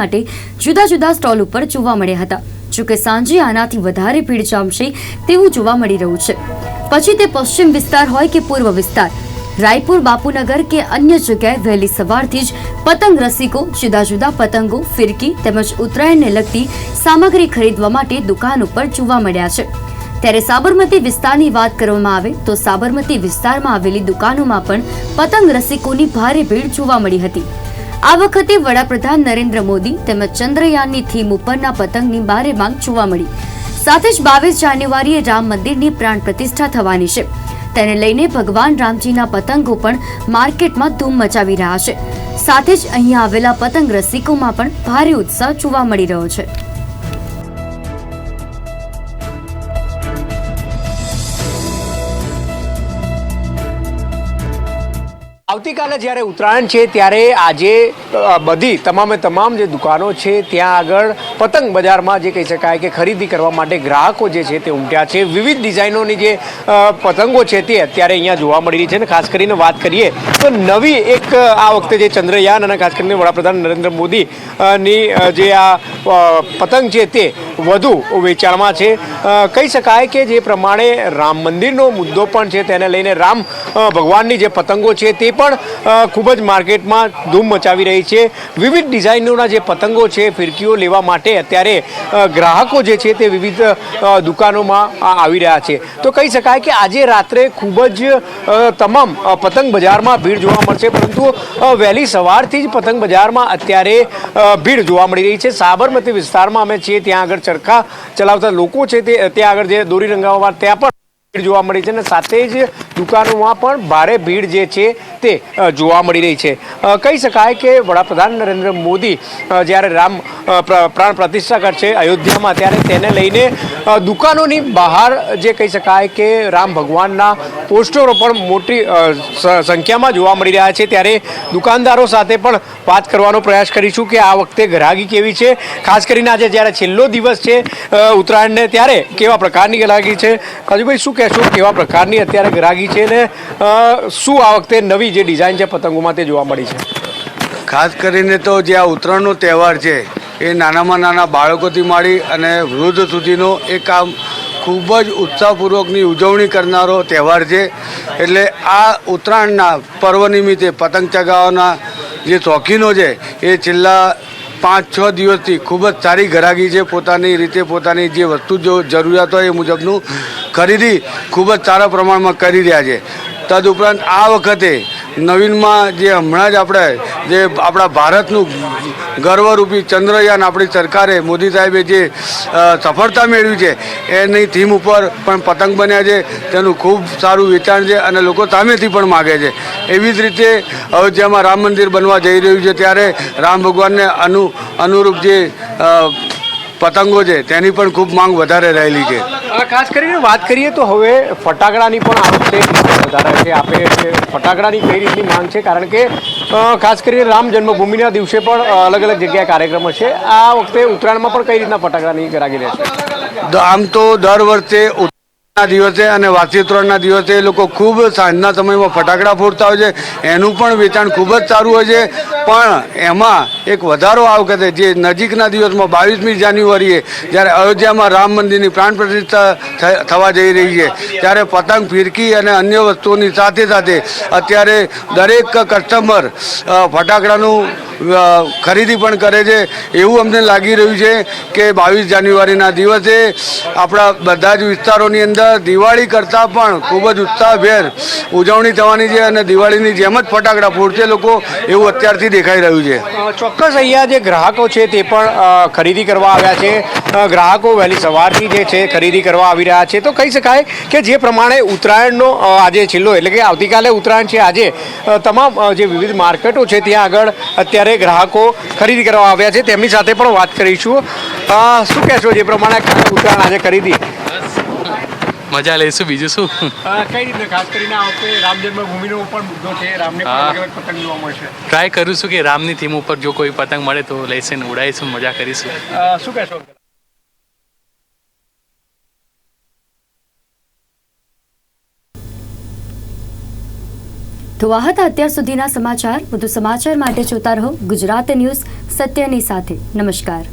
માટે જુદા જુદા સ્ટોલ ઉપર જોવા મળ્યા હતા। જોકે સાંજે આનાથી વધારે ભીડ જામશે તેવું જોવા મળી રહ્યું છે। પછી તે પશ્ચિમ વિસ્તાર હોય કે પૂર્વ વિસ્તાર, રાયપુર, બાપુનગર કે અન્ય જગ્યાએ વહેલી સવારથી જ પતંગ રસિકો જુદા જુદા પતંગો, ફિરકી તેમજ ઉત્તરાયણને લગતી સામગ્રી ખરીદવા માટે દુકાન ઉપર જોવા મળ્યા છે। ત્યારે સાબરમતી વિસ્તારની વાત કરવામાં આવે તો સાબરમતી વિસ્તારમાં આવેલી દુકાનોમાં પણ પતંગ રસિકોની ભારે ભીડ જોવા મળી હતી। આ વખતે વડાપ્રધાન નરેન્દ્ર મોદી તેમજ ચંદ્રયાનની થીમ ઉપરના પતંગની ભારે માંગ જોવા મળી। સાથે જ 22 જાન્યુઆરીએ રામ મંદિરની પ્રાણ પ્રતિષ્ઠા થવાની છે। તેને લઈને ભગવાન રામજીના પતંગો પણ માર્કેટમાં ધૂમ મચાવી રહ્યા છે। સાથે જ અહીંયા આવેલા પતંગ રસિકોમાં પણ ભારે ઉત્સાહ જોવા મળી રહ્યો છે। આવતીકાલે જ્યારે ઉત્તરાયણ છે ત્યારે આજે બધી તમામ જે દુકાનો છે ત્યાં આગળ પતંગ બજારમાં જે કહી શકાય કે ખરીદી કરવા માટે ગ્રાહકો જે છે તે ઉમટ્યા છે। વિવિધ ડિઝાઇનોની જે પતંગો છે તે અત્યારે અહીંયા જોવા મળી રહી છે। અને ખાસ કરીને વાત કરીએ તો નવી એક આ વખતે જે ચંદ્રયાન અને ખાસ કરીને વડાપ્રધાન નરેન્દ્ર મોદીની જે આ પતંગ છે તે વધુ વેચાણમાં છે। કહી શકાય કે જે પ્રમાણે રામ મંદિરનો મુદ્દો પણ છે તેને લઈને રામ ભગવાનની જે પતંગો છે તે પણ ખૂબ જ માર્કેટમાં ધૂમ મચાવી રહી છે। વિવિધ ડિઝાઇનોના જે પતંગો છે, ફિરકીઓ લેવા માટે અત્યારે ગ્રાહકો જે છે તે વિવિધ દુકાનોમાં આવી રહ્યા છે। તો કહી શકાય કે આજે રાત્રે ખૂબ જ તમામ પતંગ બજારમાં ભીડ જોવા મળશે, પરંતુ વહેલી સવારથી જ પતંગ બજારમાં અત્યારે ભીડ જોવા મળી રહી છે। સાબરમતી વિસ્તારમાં અમે છીએ, ત્યાં આગળ ચરખા ચલાવતા લોકો છે તે ત્યાં આગળ જે દોરી રંગાવવા ત્યાં પણ ભીડ જોવા મળી છે અને સાથે જ દુકાનોમાં પણ ભારે ભીડ જે છે તે જોવા મળી રહી છે। કહી શકાય કે વડાપ્રધાન નરેન્દ્ર મોદી જ્યારે રામ પ્રાણ પ્રતિષ્ઠા કરશે અયોધ્યામાં ત્યારે તેને લઈને દુકાનોની બહાર જે કહી શકાય કે રામ ભગવાનના પોસ્ટરો પણ મોટી સંખ્યામાં જોવા મળી રહ્યા છે। ત્યારે દુકાનદારો સાથે પણ વાત કરવાનો પ્રયાસ કરીશું કે આ વખતે ગ્રાહકી કેવી છે, ખાસ કરીને આજે જ્યારે છેલ્લો દિવસ છે ઉત્તરાયણને ત્યારે કેવા પ્રકારની ગ્રાહકી છે। કાજુભાઈ, શું કહેશો, કેવા પ્રકારની અત્યારે ગ્રાહકી છે ને શું આ વખતે નવી જે ડિઝાઇન છે પતંગોમાં તે જોવા મળી છે? ખાસ કરીને તો જે આ ઉત્તરાયણનો તહેવાર છે એ નાનામાં નાના બાળકોથી માંડી અને વૃદ્ધ સુધીનો એક આમ ખૂબ જ ઉત્સાહપૂર્વકની ઉજવણી કરનારો તહેવાર છે। એટલે આ ઉત્તરાયણના પર્વ નિમિત્તે પતંગ ચગાવવાના જે શોખીનો છે એ છેલ્લા 5-6 દિવસથી ખૂબ જ સારી ગ્રાહકી છે। પોતાની રીતે પોતાની જે વસ્તુ જો જરૂરિયાત હોય એ મુજબનું ખરીદી ખૂબ જ સારા પ્રમાણમાં કરી રહ્યા છે। તદુપરાંત આ વખતે નવીનમાં જે હમણાં જ જે આપણા ભારતનું ગર્વરૂપી ચંદ્રયાન આપણી સરકારે, મોદી સાહેબે જે સફળતા મેળવી છે એની થીમ ઉપર પણ પતંગ બન્યા છે। તેનું ખૂબ સારું વેચાણ છે અને લોકો સામેથી પણ માગે છે। એવી જ રીતે અયોધ્યામાં રામ મંદિર બનવા જઈ રહ્યું છે ત્યારે રામ ભગવાનને અનુરૂપ જે પતંગો છે તેની પણ ખૂબ માંગ વધારે રહેલી છે। ખાસ કરીને વાત કરીએ તો હવે ફટાકડાની પણ આ વખતે વધારે છે। આપણે ફટાકડાની કઈ રીતની માંગ છે, કારણ કે ખાસ કરીને રામ જન્મભૂમિના દિવસે પણ અલગ અલગ જગ્યાએ કાર્યક્રમો છે, આ વખતે ઉત્તરાયણમાં પણ કઈ રીતના ફટાકડાની ગ્રાહકી રહેશે? આમ તો દર વર્ષે દિવસે અને વાસી ઉત્તરાયણના દિવસે એ લોકો ખૂબ સાંજના સમયમાં ફટાકડા ફોડતા હોય છે। એનું પણ વેચાણ ખૂબ જ સારું હોય છે, પણ એમાં એક વધારો આ વખતે જે નજીકના દિવસમાં 22મી જાન્યુઆરીએ જ્યારે અયોધ્યામાં રામ મંદિરની પ્રાણ પ્રતિષ્ઠા થવા જઈ રહી છે ત્યારે પતંગ, ફિરકી અને અન્ય વસ્તુઓની સાથે સાથે અત્યારે દરેક કસ્ટમર ફટાકડાનું ખરીદી પણ કરે છે। એવું અમને લાગી રહ્યું છે કે 22 જાન્યુઆરીના દિવસે આપણા બધા જ વિસ્તારોની અંદર દિવાળી કરતાં પણ ખૂબ જ ઉત્સાહભેર ઉજવણી થવાની છે અને દિવાળીની જેમ જ ફટાકડા ફોડશે લોકો, એવું અત્યારથી દેખાઈ રહ્યું છે। ચોક્કસ અહીંયા જે ગ્રાહકો છે તે પણ ખરીદી કરવા આવ્યા છે। ગ્રાહકો વહેલી સવારથી જે છે ખરીદી કરવા આવી રહ્યા છે। તો કહી શકાય કે જે પ્રમાણે ઉત્તરાયણનો આજે છેલ્લો એટલે કે આવતીકાલે ઉત્તરાયણ છે, આજે તમામ જે વિવિધ માર્કેટો છે ત્યાં આગળ અત્યારે ગ્રાહકો ખરીદી કરવા આવ્યા છે, તેમની સાથે પણ વાત કરીશું। શું કહેશો, જે પ્રમાણે ઉત્તરાયણ આજે ખરીદી મજા લઈશું, બીજું શું? કઈ રીતે ખાસ કરીને આ વખતે રામ જન્મભૂમિનો પણ મુદ્દો છે, રામને પણ અલગ અલગ પતંગ જોવા મળશે? ટ્રાય કરીશું કે રામની થીમ ઉપર જો કોઈ પતંગ મળે તો લઈશું, ઉડાઈશું, મજા કરીશું। શું કહેશો? તો આ હતા અત્યાર સુધીના સમાચાર. વધુ સમાચાર માટે જોતા રહો ગુજરાત ન્યૂઝ, સત્યની સાથે. નમસ્કાર.